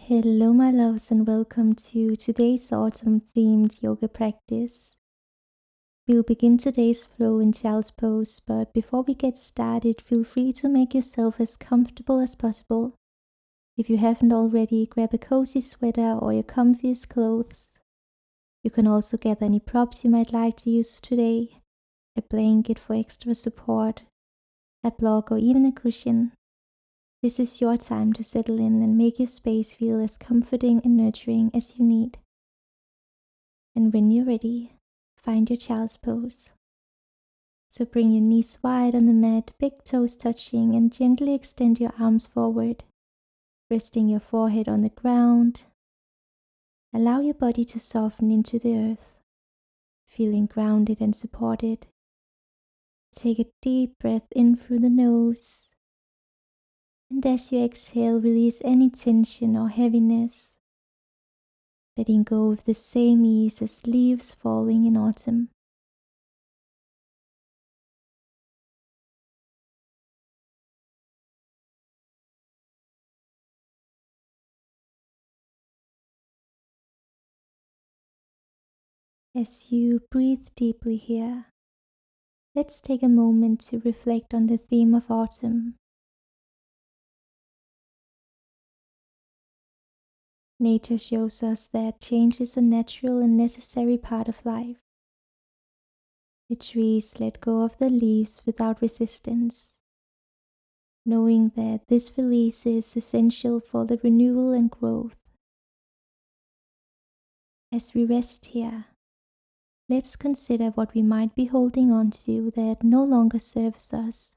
Hello, my loves, and welcome to today's autumn themed yoga practice. We'll begin today's flow in child's pose, but before we get started, feel free to make yourself as comfortable as possible. If you haven't already, grab a cozy sweater or your comfiest clothes. You can also gather any props you might like to use today, a blanket for extra support, a block, or even a cushion. This is your time to settle in and make your space feel as comforting and nurturing as you need. And when you're ready, find your child's pose. So bring your knees wide on the mat, big toes touching, and gently extend your arms forward, resting your forehead on the ground. Allow your body to soften into the earth, feeling grounded and supported. Take a deep breath in through the nose. And as you exhale, release any tension or heaviness, letting go with the same ease as leaves falling in autumn. As you breathe deeply here, let's take a moment to reflect on the theme of autumn. Nature shows us that change is a natural and necessary part of life. The trees let go of the leaves without resistance, knowing that this release is essential for the renewal and growth. As we rest here, let's consider what we might be holding on to that no longer serves us.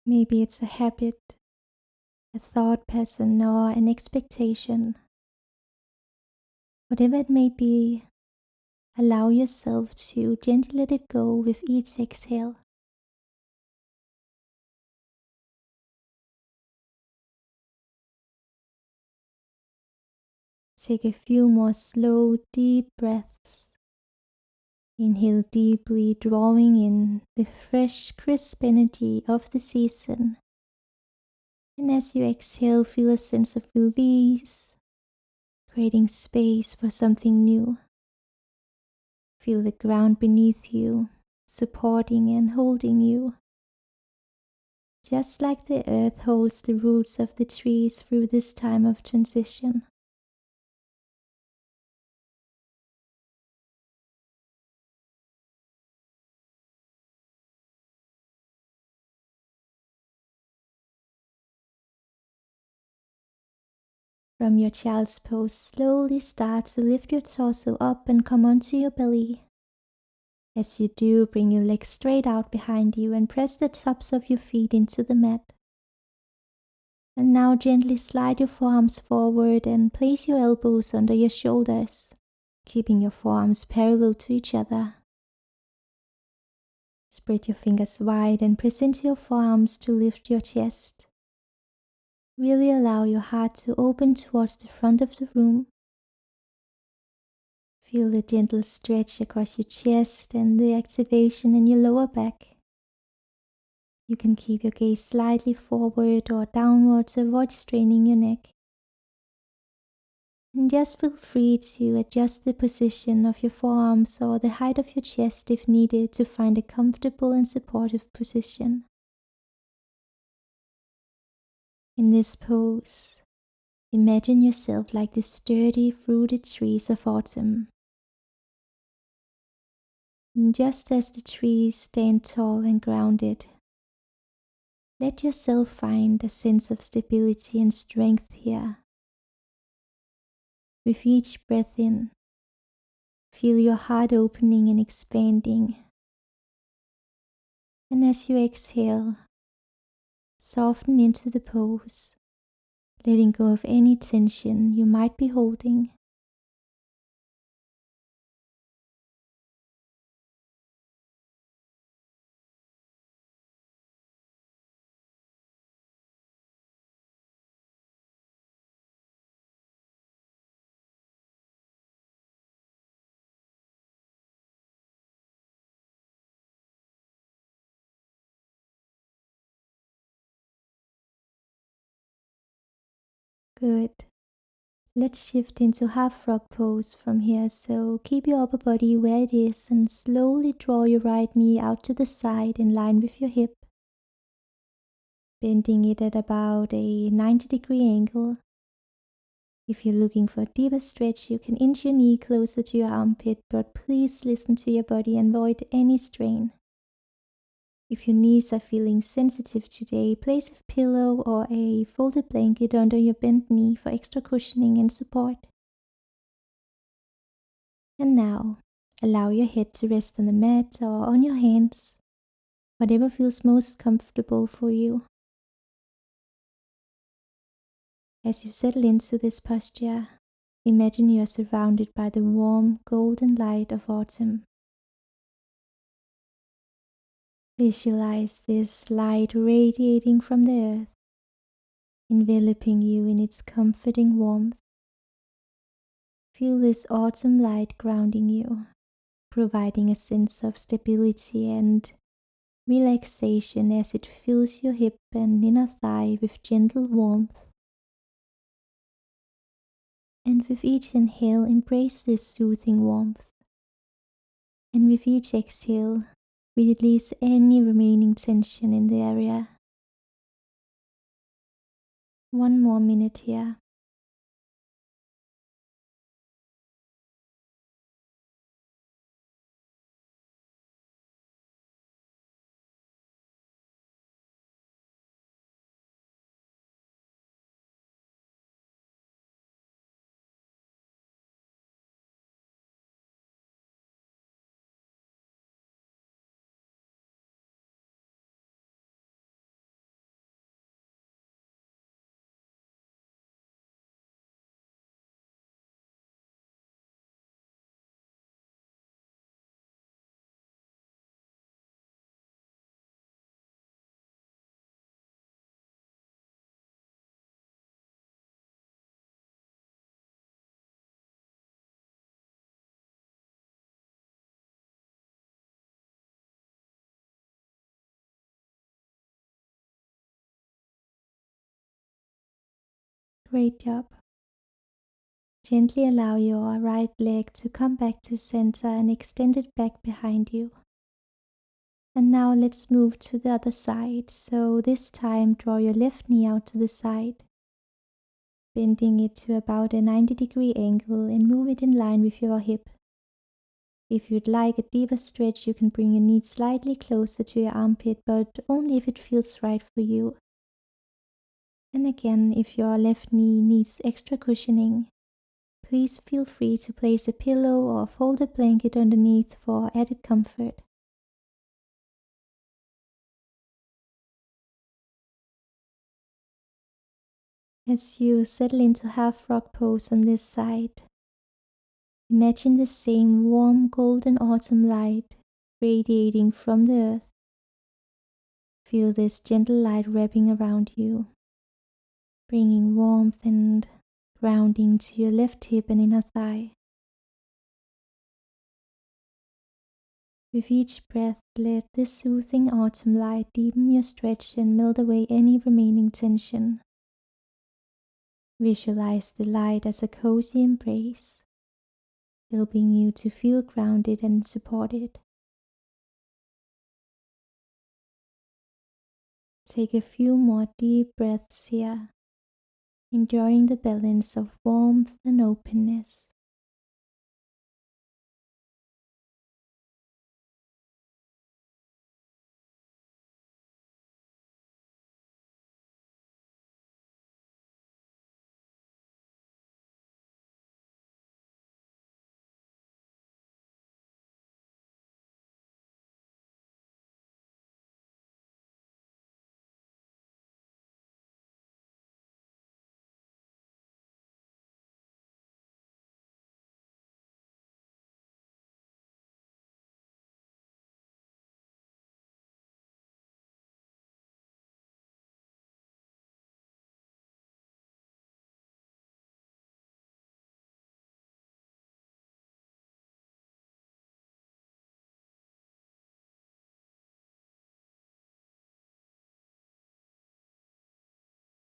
Maybe it's a habit, a thought pattern, or an expectation. Whatever it may be, allow yourself to gently let it go with each exhale. Take a few more slow, deep breaths. Inhale deeply, drawing in the fresh, crisp energy of the season. And as you exhale, feel a sense of release, creating space for something new. Feel the ground beneath you, supporting and holding you. Just like the earth holds the roots of the trees through this time of transition. From your child's pose, slowly start to lift your torso up and come onto your belly. As you do, bring your legs straight out behind you and press the tops of your feet into the mat. And now gently slide your forearms forward and place your elbows under your shoulders, keeping your forearms parallel to each other. Spread your fingers wide and press into your forearms to lift your chest. Really allow your heart to open towards the front of the room. Feel the gentle stretch across your chest and the activation in your lower back. You can keep your gaze slightly forward or downward to avoid straining your neck. And just feel free to adjust the position of your forearms or the height of your chest if needed to find a comfortable and supportive position. In this pose, imagine yourself like the sturdy, fruited trees of autumn. And just as the trees stand tall and grounded, let yourself find a sense of stability and strength here. With each breath in, feel your heart opening and expanding. And as you exhale, soften into the pose, letting go of any tension you might be holding. Good. Let's shift into half frog pose from here. So keep your upper body where it is and slowly draw your right knee out to the side in line with your hip, bending it at about a 90-degree angle. If you're looking for a deeper stretch, you can inch your knee closer to your armpit, but please listen to your body and avoid any strain. If your knees are feeling sensitive today, place a pillow or a folded blanket under your bent knee for extra cushioning and support. And now, allow your head to rest on the mat or on your hands, whatever feels most comfortable for you. As you settle into this posture, imagine you are surrounded by the warm, golden light of autumn. Visualize this light radiating from the earth, enveloping you in its comforting warmth. Feel this autumn light grounding you, providing a sense of stability and relaxation as it fills your hip and inner thigh with gentle warmth. And with each inhale, embrace this soothing warmth. And with each exhale, release any remaining tension in the area. One more minute here. Great job. Gently allow your right leg to come back to center and extend it back behind you. And now let's move to the other side. So this time draw your left knee out to the side, bending it to about a 90-degree angle and move it in line with your hip. If you'd like a deeper stretch, you can bring your knee slightly closer to your armpit, but only if it feels right for you. And again, if your left knee needs extra cushioning, please feel free to place a pillow or a folded blanket underneath for added comfort. As you settle into half frog pose on this side, imagine the same warm golden autumn light radiating from the earth. Feel this gentle light wrapping around you, bringing warmth and grounding to your left hip and inner thigh. With each breath, let this soothing autumn light deepen your stretch and melt away any remaining tension. Visualize the light as a cozy embrace, helping you to feel grounded and supported. Take a few more deep breaths here, enjoying the balance of warmth and openness.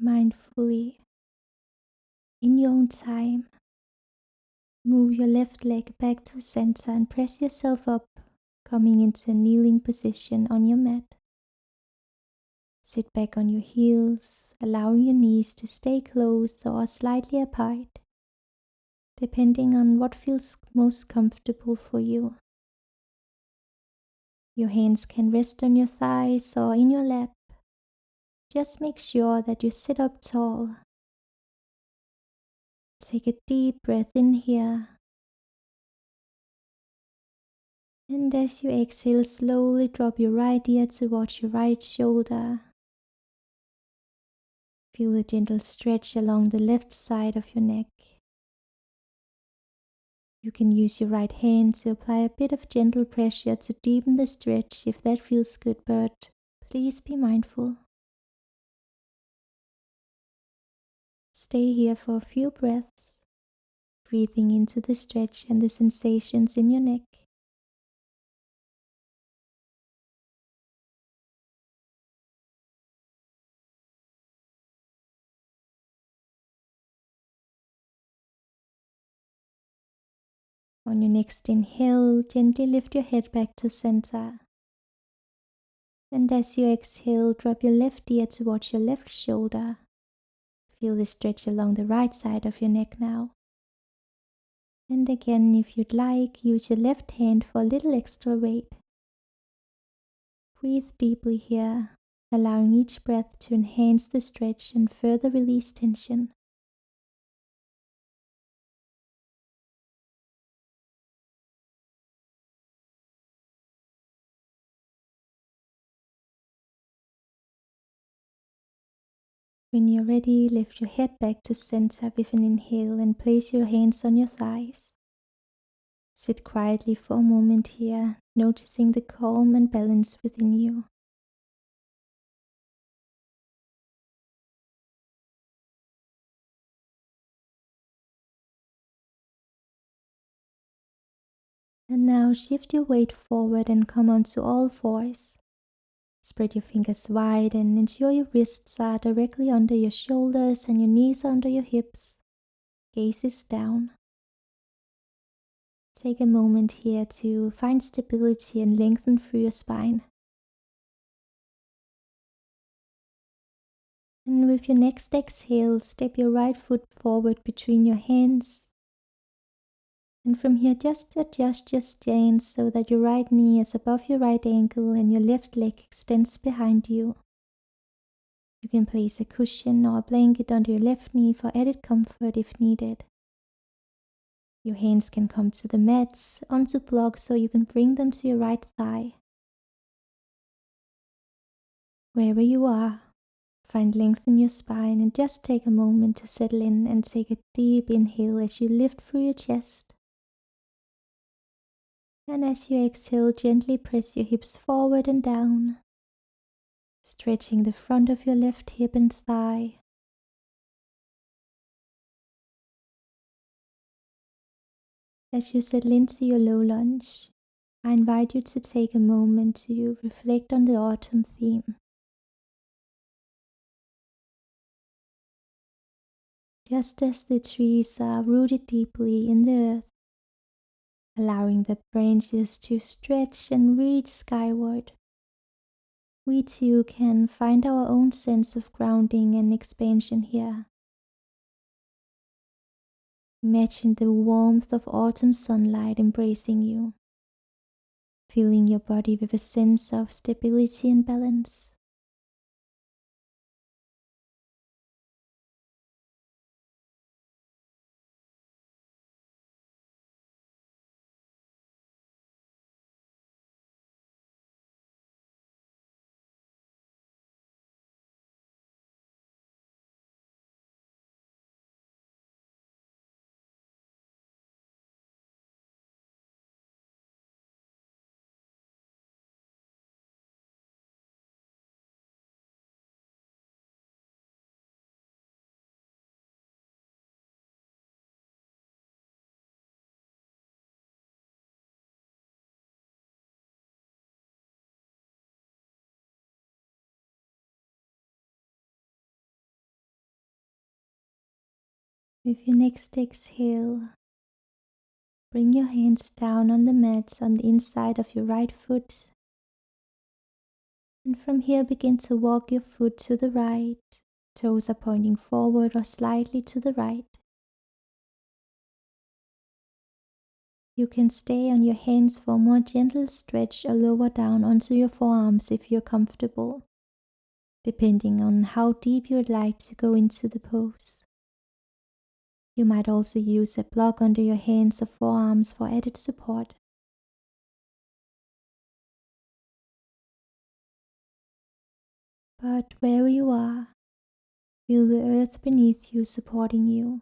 Mindfully In your own time, move your left leg back to center and press yourself up, coming into a kneeling position on your mat. Sit back on your heels, allowing your knees to stay close or slightly apart, depending on what feels most comfortable for you. Your hands can rest on your thighs or in your lap. Just make sure that you sit up tall. Take a deep breath in here. And as you exhale, slowly drop your right ear towards your right shoulder. Feel a gentle stretch along the left side of your neck. You can use your right hand to apply a bit of gentle pressure to deepen the stretch if that feels good, but please be mindful. Stay here for a few breaths, breathing into the stretch and the sensations in your neck. On your next inhale, gently lift your head back to center. And as you exhale, drop your left ear towards your left shoulder. Feel the stretch along the right side of your neck now. And again, if you'd like, use your left hand for a little extra weight. Breathe deeply here, allowing each breath to enhance the stretch and further release tension. When you're ready, lift your head back to center with an inhale and place your hands on your thighs. Sit quietly for a moment here, noticing the calm and balance within you. And now shift your weight forward and come onto all fours. Spread your fingers wide and ensure your wrists are directly under your shoulders and your knees under your hips. Gaze is down. Take a moment here to find stability and lengthen through your spine. And with your next exhale, step your right foot forward between your hands. And from here, just adjust your stance so that your right knee is above your right ankle and your left leg extends behind you. You can place a cushion or a blanket under your left knee for added comfort if needed. Your hands can come to the mats, onto blocks, so you can bring them to your right thigh. Wherever you are, find length in your spine and just take a moment to settle in and take a deep inhale as you lift through your chest. And as you exhale, gently press your hips forward and down, stretching the front of your left hip and thigh. As you settle into your low lunge, I invite you to take a moment to reflect on the autumn theme. Just as the trees are rooted deeply in the earth, allowing the branches to stretch and reach skyward, we too can find our own sense of grounding and expansion here. Imagine the warmth of autumn sunlight embracing you, filling your body with a sense of stability and balance. With your next exhale, bring your hands down on the mat on the inside of your right foot. And from here, begin to walk your foot to the right. Toes are pointing forward or slightly to the right. You can stay on your hands for a more gentle stretch or lower down onto your forearms if you're comfortable, depending on how deep you would like to go into the pose. You might also use a block under your hands or forearms for added support. But wherever you are, feel the earth beneath you supporting you,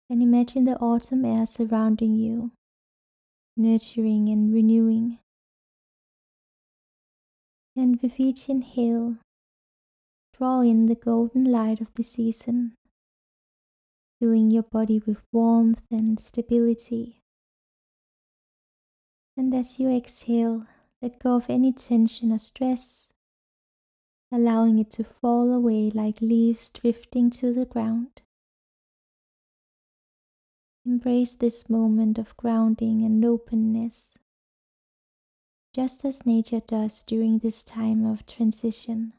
and imagine the autumn air surrounding you, nurturing and renewing. And with each inhale, draw in the golden light of the season, filling your body with warmth and stability. And as you exhale, let go of any tension or stress, allowing it to fall away like leaves drifting to the ground. Embrace this moment of grounding and openness, just as nature does during this time of transition.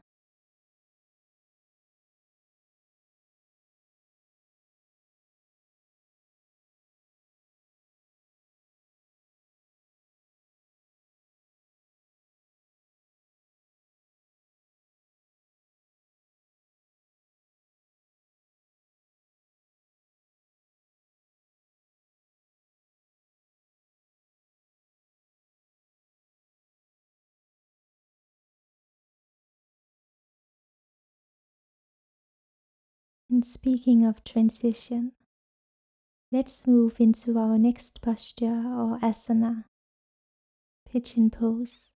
And speaking of transition, let's move into our next posture or asana, pigeon pose.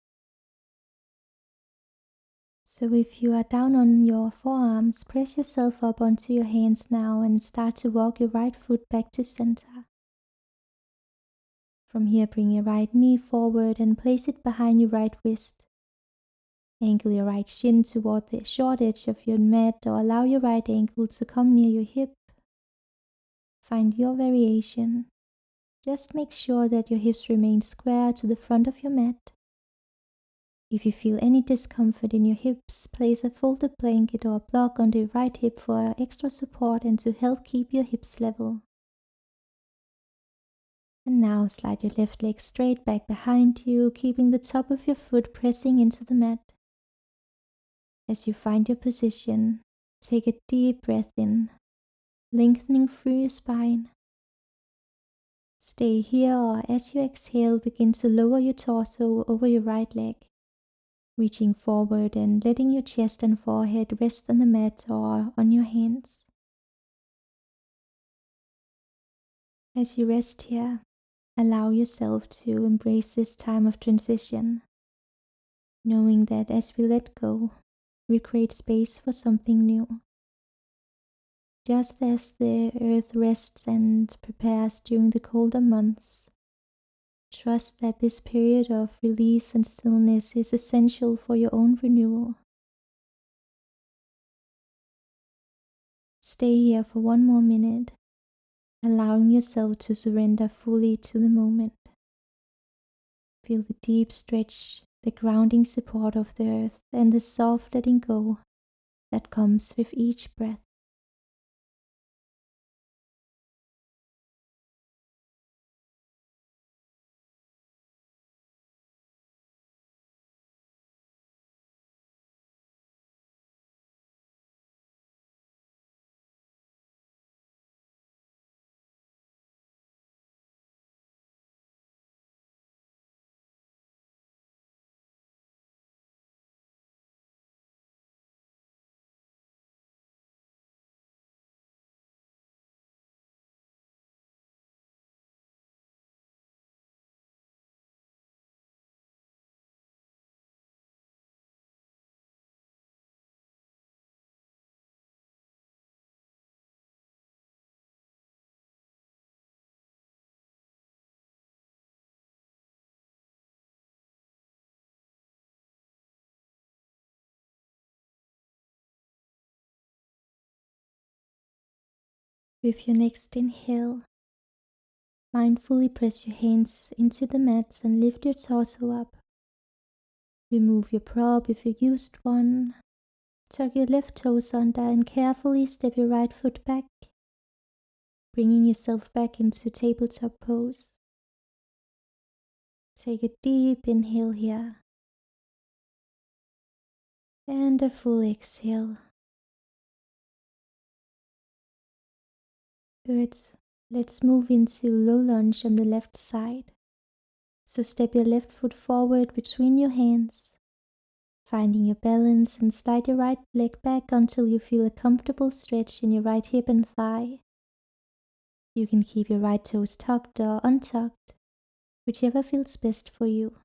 So if you are down on your forearms, press yourself up onto your hands now and start to walk your right foot back to center. From here, bring your right knee forward and place it behind your right wrist. Angle your right shin toward the short edge of your mat or allow your right ankle to come near your hip. Find your variation. Just make sure that your hips remain square to the front of your mat. If you feel any discomfort in your hips, place a folded blanket or a block under your right hip for extra support and to help keep your hips level. And now slide your left leg straight back behind you, keeping the top of your foot pressing into the mat. As you find your position, take a deep breath in, lengthening through your spine. Stay here, or as you exhale, begin to lower your torso over your right leg, reaching forward and letting your chest and forehead rest on the mat or on your hands. As you rest here, allow yourself to embrace this time of transition, knowing that as we let go, we create space for something new. Just as the earth rests and prepares during the colder months, trust that this period of release and stillness is essential for your own renewal. Stay here for one more minute, allowing yourself to surrender fully to the moment. Feel the deep stretch, the grounding support of the earth, and the soft letting go that comes with each breath. With your next inhale, mindfully press your hands into the mat and lift your torso up. Remove your prop if you used one. Tuck your left toes under and carefully step your right foot back, bringing yourself back into tabletop pose. Take a deep inhale here and a full exhale. Good. Let's move into low lunge on the left side. So step your left foot forward between your hands, finding your balance, and slide your right leg back until you feel a comfortable stretch in your right hip and thigh. You can keep your right toes tucked or untucked, whichever feels best for you.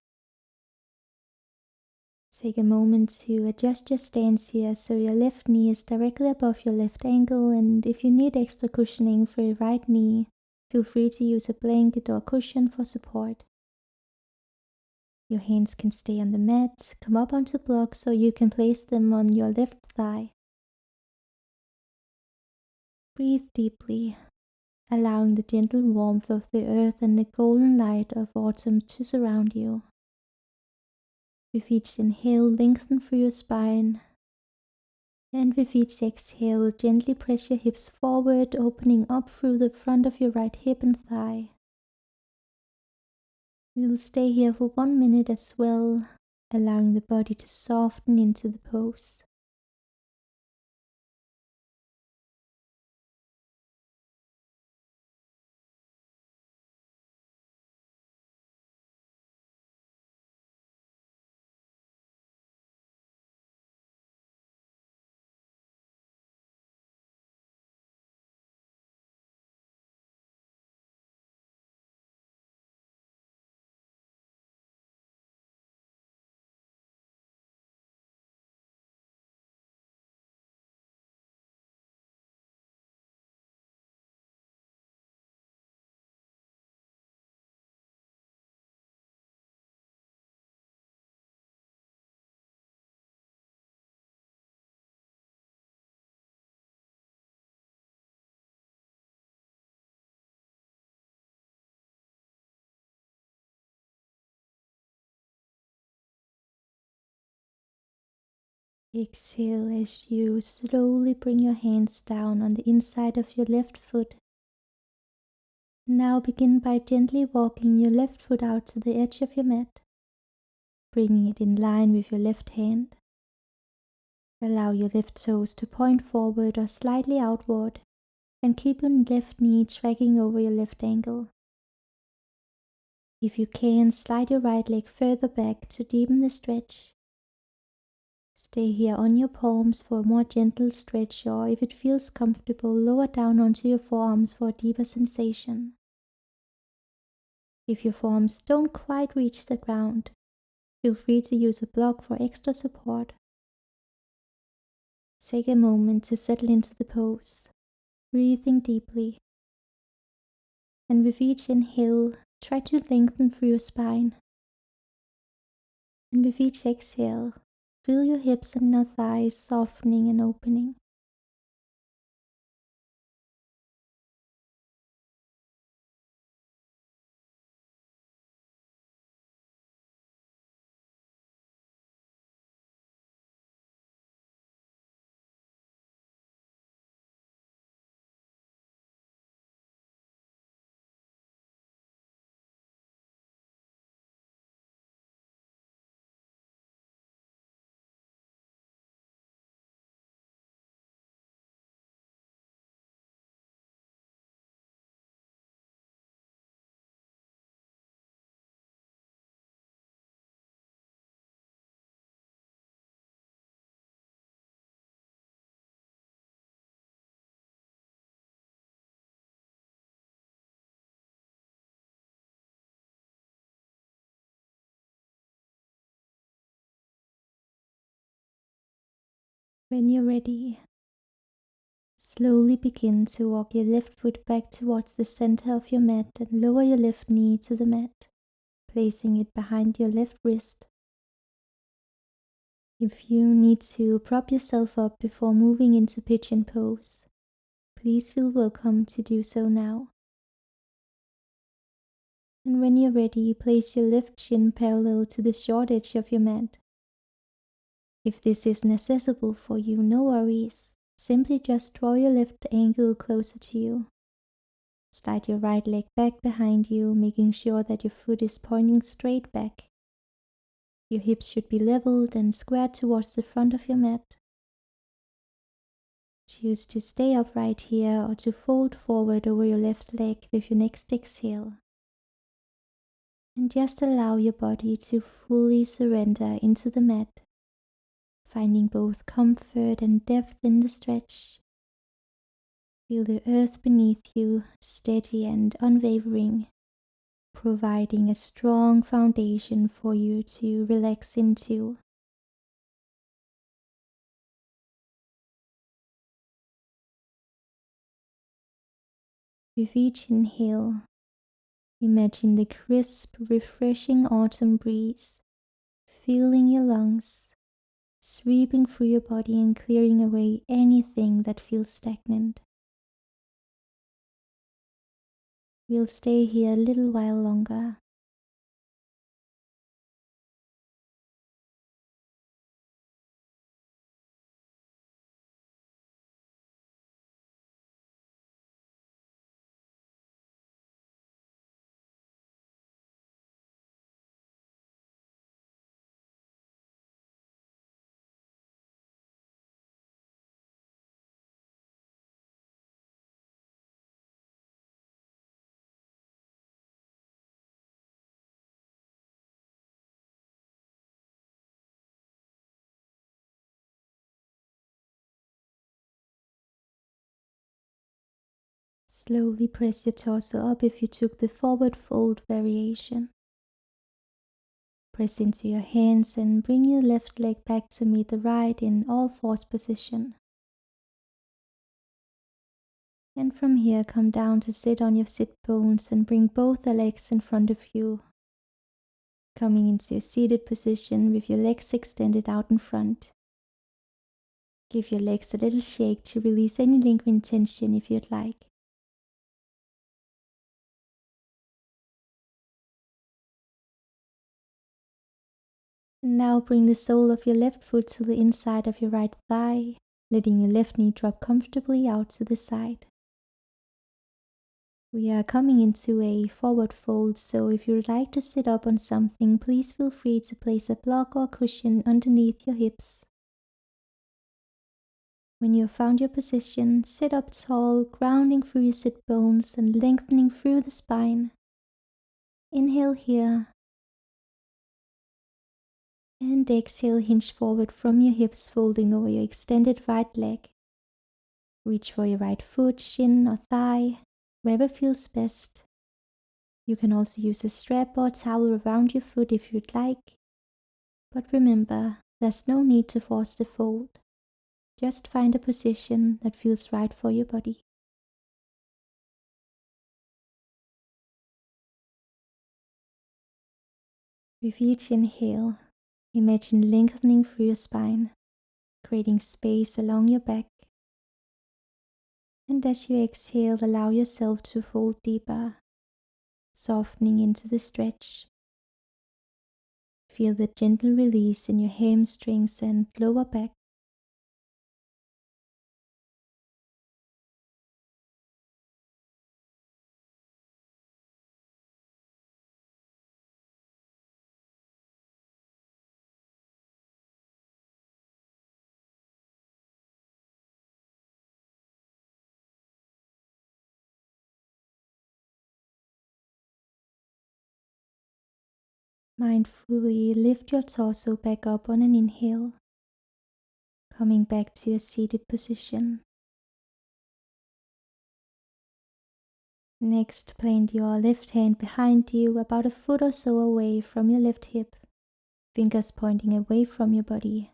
Take a moment to adjust your stance here so your left knee is directly above your left ankle, and if you need extra cushioning for your right knee, feel free to use a blanket or cushion for support. Your hands can stay on the mat, come up onto blocks, or you can place them on your left thigh. Breathe deeply, allowing the gentle warmth of the earth and the golden light of autumn to surround you. With each inhale, lengthen through your spine, and with each exhale, gently press your hips forward, opening up through the front of your right hip and thigh. We'll stay here for 1 minute as well, allowing the body to soften into the pose. Exhale as you slowly bring your hands down on the inside of your left foot. Now begin by gently walking your left foot out to the edge of your mat, bringing it in line with your left hand. Allow your left toes to point forward or slightly outward, and keep your left knee tracking over your left ankle. If you can, slide your right leg further back to deepen the stretch. Stay here on your palms for a more gentle stretch, or if it feels comfortable, lower down onto your forearms for a deeper sensation. If your forearms don't quite reach the ground, feel free to use a block for extra support. Take a moment to settle into the pose, breathing deeply. And with each inhale, try to lengthen through your spine. And with each exhale, feel your hips and your thighs softening and opening. When you're ready, slowly begin to walk your left foot back towards the center of your mat and lower your left knee to the mat, placing it behind your left wrist. If you need to prop yourself up before moving into pigeon pose, please feel welcome to do so now. And when you're ready, place your left shin parallel to the short edge of your mat. If this isn't accessible for you, no worries. Simply just draw your left ankle closer to you. Slide your right leg back behind you, making sure that your foot is pointing straight back. Your hips should be leveled and squared towards the front of your mat. Choose to stay upright here or to fold forward over your left leg with your next exhale. And just allow your body to fully surrender into the mat, finding both comfort and depth in the stretch. Feel the earth beneath you steady and unwavering, providing a strong foundation for you to relax into. With each inhale, imagine the crisp, refreshing autumn breeze filling your lungs, sweeping through your body and clearing away anything that feels stagnant. We'll stay here a little while longer. Slowly press your torso up if you took the forward fold variation. Press into your hands and bring your left leg back to meet the right in all fours position. And from here, come down to sit on your sit bones and bring both the legs in front of you. Coming into a seated position with your legs extended out in front. Give your legs a little shake to release any lingering tension if you'd like. And now bring the sole of your left foot to the inside of your right thigh, letting your left knee drop comfortably out to the side. We are coming into a forward fold, so if you would like to sit up on something, please feel free to place a block or cushion underneath your hips. When you have found your position, sit up tall, grounding through your sit bones and lengthening through the spine. Inhale here. And exhale, hinge forward from your hips, folding over your extended right leg. Reach for your right foot, shin or thigh, wherever feels best. You can also use a strap or towel around your foot if you'd like. But remember, there's no need to force the fold. Just find a position that feels right for your body. With each inhale, imagine lengthening through your spine, creating space along your back. And as you exhale, allow yourself to fold deeper, softening into the stretch. Feel the gentle release in your hamstrings and lower back. Mindfully lift your torso back up on an inhale, coming back to your seated position. Next, plant your left hand behind you, about a foot or so away from your left hip, fingers pointing away from your body.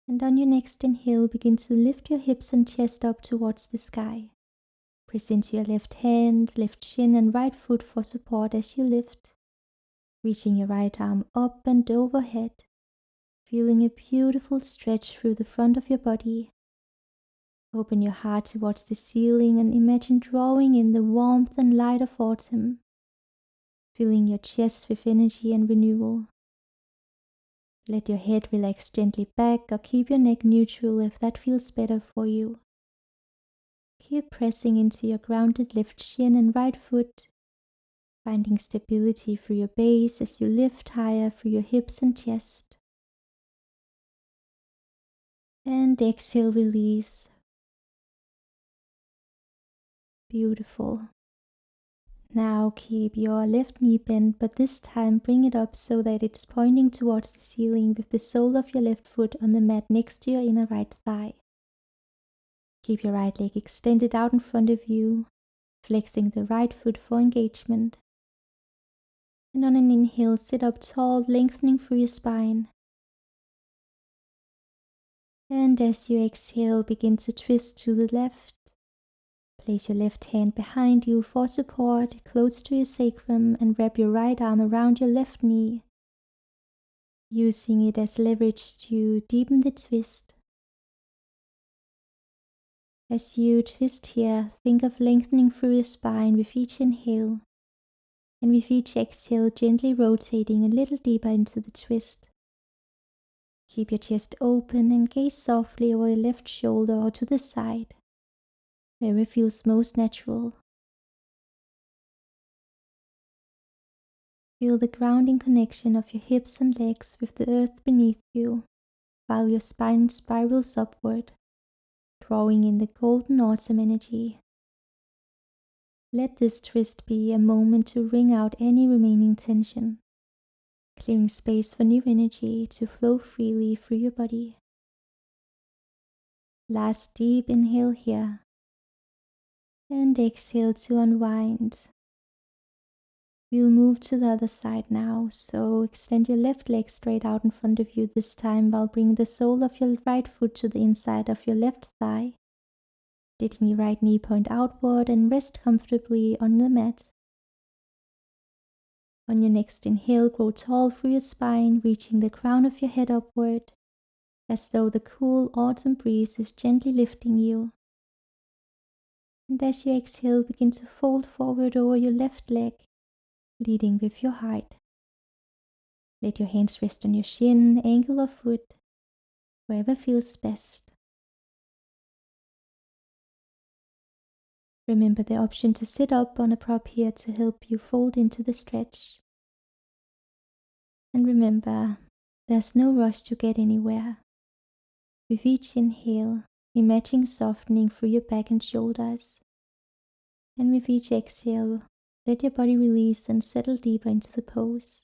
And on your next inhale, begin to lift your hips and chest up towards the sky. Press into your left hand, left shin and right foot for support as you lift. Reaching your right arm up and overhead, feeling a beautiful stretch through the front of your body. Open your heart towards the ceiling and imagine drawing in the warmth and light of autumn, filling your chest with energy and renewal. Let your head relax gently back or keep your neck neutral if that feels better for you. Keep pressing into your grounded left shin and right foot, finding stability through your base as you lift higher through your hips and chest. And exhale, release. Beautiful. Now keep your left knee bent, but this time bring it up so that it's pointing towards the ceiling with the sole of your left foot on the mat next to your inner right thigh. Keep your right leg extended out in front of you, flexing the right foot for engagement. And on an inhale, sit up tall, lengthening through your spine. And as you exhale, begin to twist to the left. Place your left hand behind you for support, close to your sacrum, and wrap your right arm around your left knee, using it as leverage to deepen the twist. As you twist here, think of lengthening through your spine with each inhale, and with each exhale, gently rotating a little deeper into the twist. Keep your chest open and gaze softly over your left shoulder or to the side, wherever feels most natural. Feel the grounding connection of your hips and legs with the earth beneath you, while your spine spirals upward, drawing in the golden autumn energy. Let this twist be a moment to wring out any remaining tension, clearing space for new energy to flow freely through your body. Last deep inhale here, and exhale to unwind. We'll move to the other side now, so extend your left leg straight out in front of you this time while bringing the sole of your right foot to the inside of your left thigh. Letting your right knee point outward and rest comfortably on the mat. On your next inhale, grow tall through your spine, reaching the crown of your head upward, as though the cool autumn breeze is gently lifting you. And as you exhale, begin to fold forward over your left leg, leading with your height. Let your hands rest on your shin, ankle or foot, wherever feels best. Remember the option to sit up on a prop here to help you fold into the stretch. And remember, there's no rush to get anywhere. With each inhale, imagine softening through your back and shoulders. And with each exhale, let your body release and settle deeper into the pose,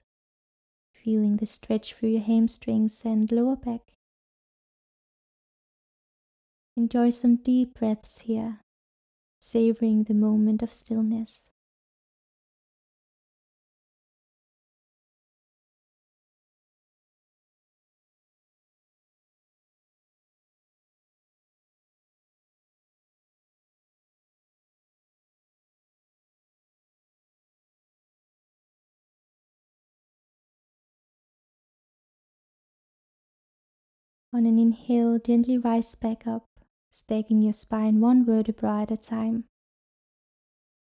feeling the stretch through your hamstrings and lower back. Enjoy some deep breaths here, savoring the moment of stillness. On an inhale, gently rise back up, stacking your spine one vertebra at a time.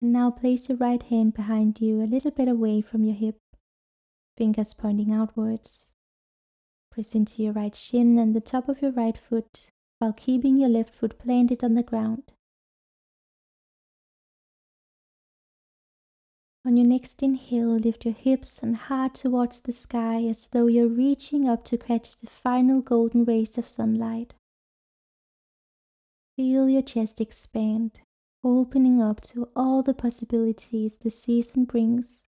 And now place your right hand behind you a little bit away from your hip, fingers pointing outwards. Press into your right shin and the top of your right foot, while keeping your left foot planted on the ground. On your next inhale, lift your hips and heart towards the sky as though you're reaching up to catch the final golden rays of sunlight. Feel your chest expand, opening up to all the possibilities the season brings.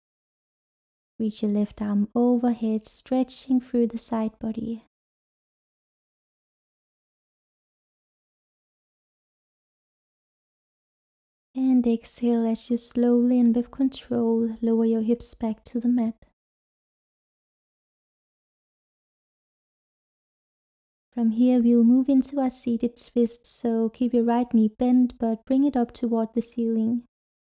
Reach your left arm overhead, stretching through the side body. And exhale as you slowly and with control lower your hips back to the mat. From here we'll move into our seated twist, so keep your right knee bent but bring it up toward the ceiling,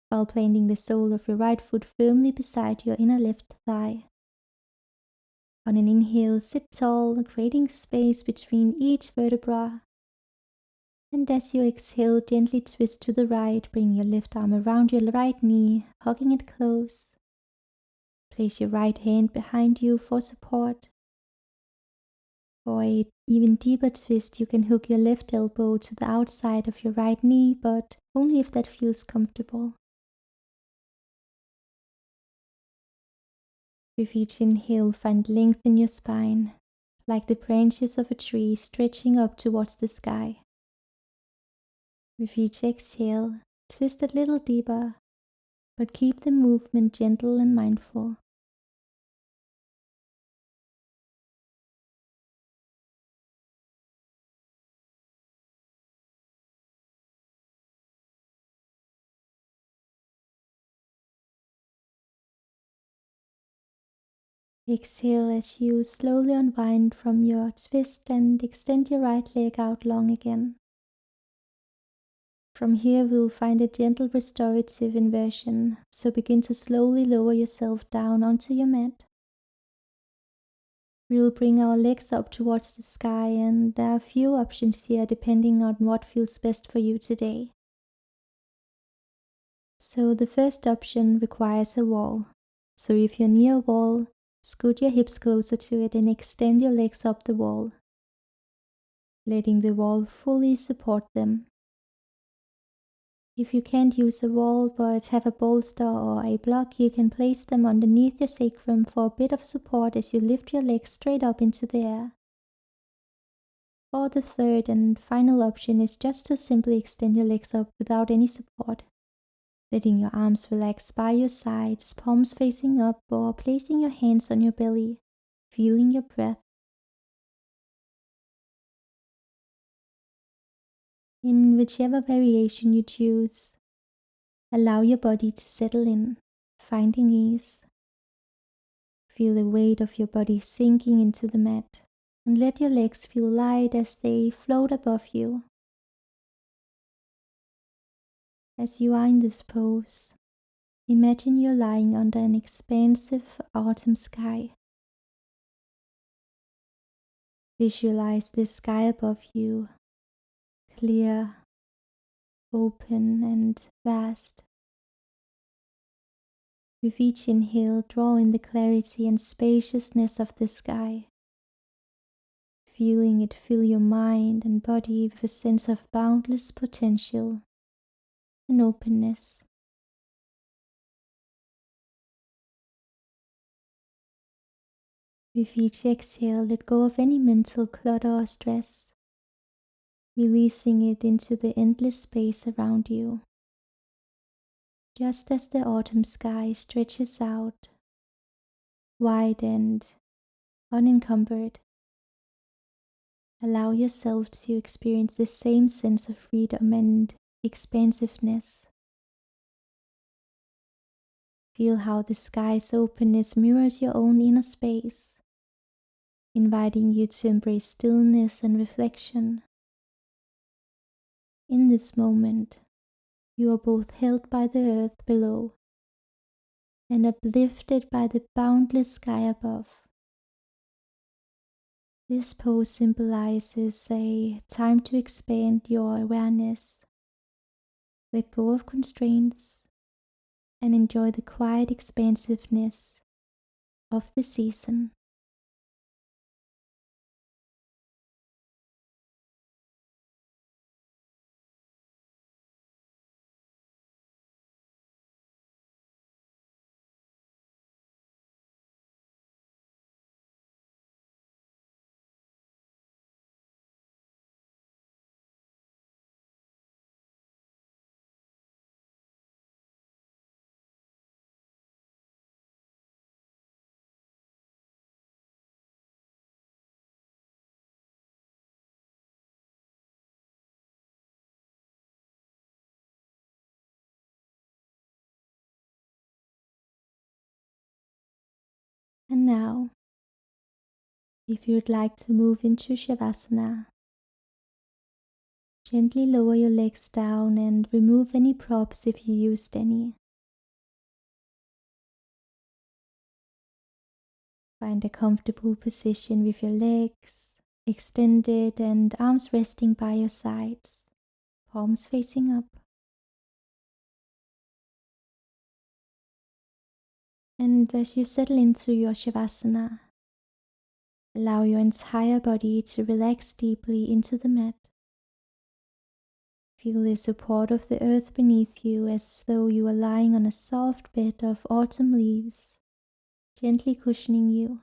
while planting the sole of your right foot firmly beside your inner left thigh. On an inhale, sit tall, creating space between each vertebra. And as you exhale, gently twist to the right, bring your left arm around your right knee, hugging it close. Place your right hand behind you for support. For an even deeper twist, you can hook your left elbow to the outside of your right knee, but only if that feels comfortable. With each inhale, find length in your spine, like the branches of a tree stretching up towards the sky. With each exhale, twist a little deeper, but keep the movement gentle and mindful. Exhale as you slowly unwind from your twist and extend your right leg out long again. From here, we'll find a gentle restorative inversion, so begin to slowly lower yourself down onto your mat. We'll bring our legs up towards the sky, and there are a few options here depending on what feels best for you today. So the first option requires a wall. So if you're near a wall, scoot your hips closer to it and extend your legs up the wall, letting the wall fully support them. If you can't use a wall but have a bolster or a block, you can place them underneath your sacrum for a bit of support as you lift your legs straight up into the air. Or the third and final option is just to simply extend your legs up without any support, letting your arms relax by your sides, palms facing up, or placing your hands on your belly, feeling your breath. In whichever variation you choose, allow your body to settle in, finding ease. Feel the weight of your body sinking into the mat, and let your legs feel light as they float above you. As you are in this pose, imagine you're lying under an expansive autumn sky. Visualize the sky above you, clear, open, and vast. With each inhale, draw in the clarity and spaciousness of the sky, feeling it fill your mind and body with a sense of boundless potential and openness. With each exhale, let go of any mental clutter or stress, releasing it into the endless space around you. Just as the autumn sky stretches out, wide and unencumbered, allow yourself to experience the same sense of freedom and expansiveness. Feel how the sky's openness mirrors your own inner space, inviting you to embrace stillness and reflection. In this moment, you are both held by the earth below and uplifted by the boundless sky above. This pose symbolizes a time to expand your awareness, let go of constraints, and enjoy the quiet expansiveness of the season. And now, if you'd like to move into shavasana, gently lower your legs down and remove any props if you used any. Find a comfortable position with your legs extended and arms resting by your sides. palms facing up. And as you settle into your shavasana, allow your entire body to relax deeply into the mat. Feel the support of the earth beneath you as though you are lying on a soft bed of autumn leaves, gently cushioning you.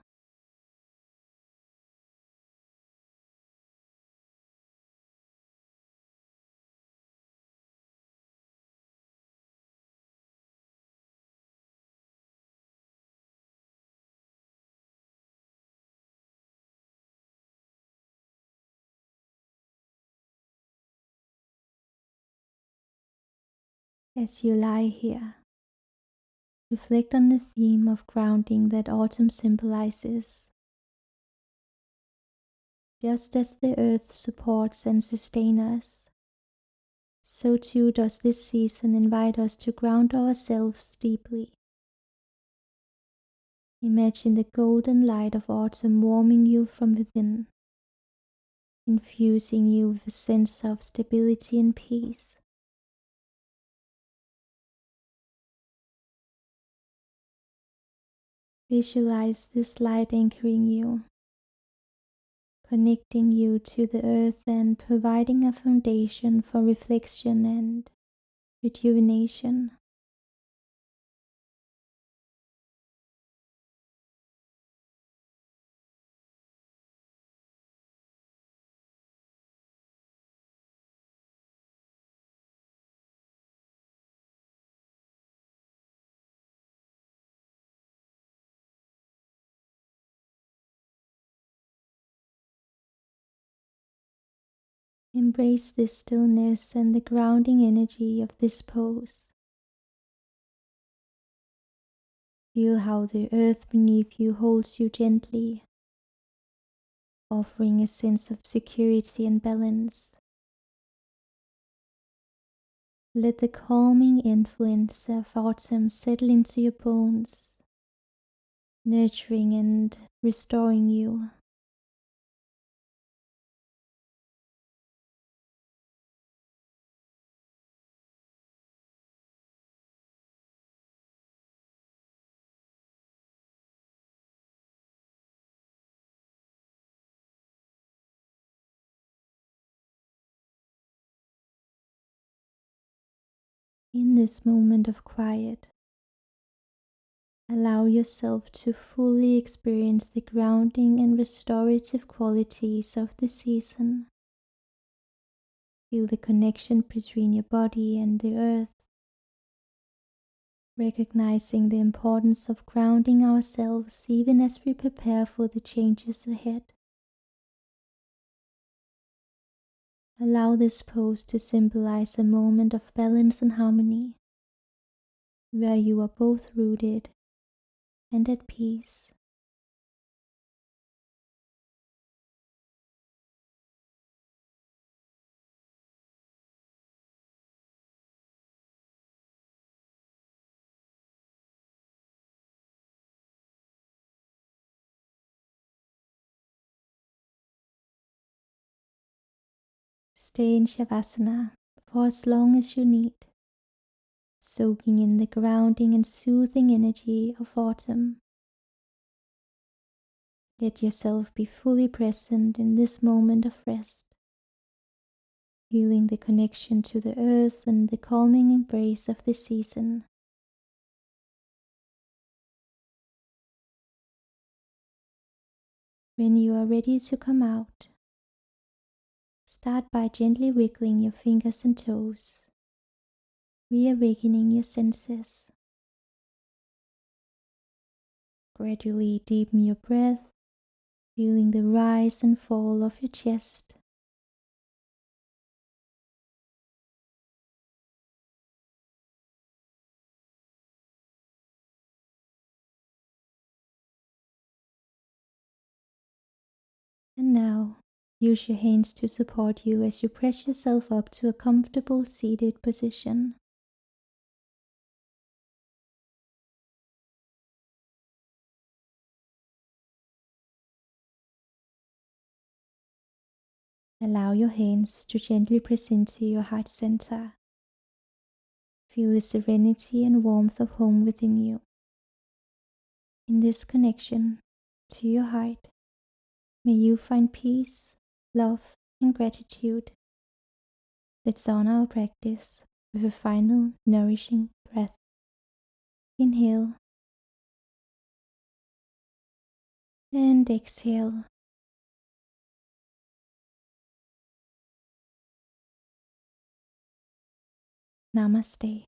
As you lie here, reflect on the theme of grounding that autumn symbolizes. Just as the earth supports and sustains us, so too does this season invite us to ground ourselves deeply. Imagine the golden light of autumn warming you from within, infusing you with a sense of stability and peace. Visualize this light anchoring you, connecting you to the earth and providing a foundation for reflection and rejuvenation. Embrace this stillness and the grounding energy of this pose. Feel how the earth beneath you holds you gently, offering a sense of security and balance. Let the calming influence of autumn settle into your bones, nurturing and restoring you. In this moment of quiet, allow yourself to fully experience the grounding and restorative qualities of the season. Feel the connection between your body and the earth, recognizing the importance of grounding ourselves even as we prepare for the changes ahead. Allow this pose to symbolize a moment of balance and harmony, where you are both rooted and at peace. Stay in Shavasana for as long as you need, soaking in the grounding and soothing energy of autumn. Let yourself be fully present in this moment of rest, feeling the connection to the earth and the calming embrace of the season. When you are ready to come out, start by gently wiggling your fingers and toes, reawakening your senses. Gradually deepen your breath, feeling the rise and fall of your chest. And now, use your hands to support you as you press yourself up to a comfortable seated position. Allow your hands to gently press into your heart center. Feel the serenity and warmth of home within you. In this connection to your heart, may you find peace, love, and gratitude. Let's honor our practice with a final nourishing breath. Inhale and exhale. Namaste.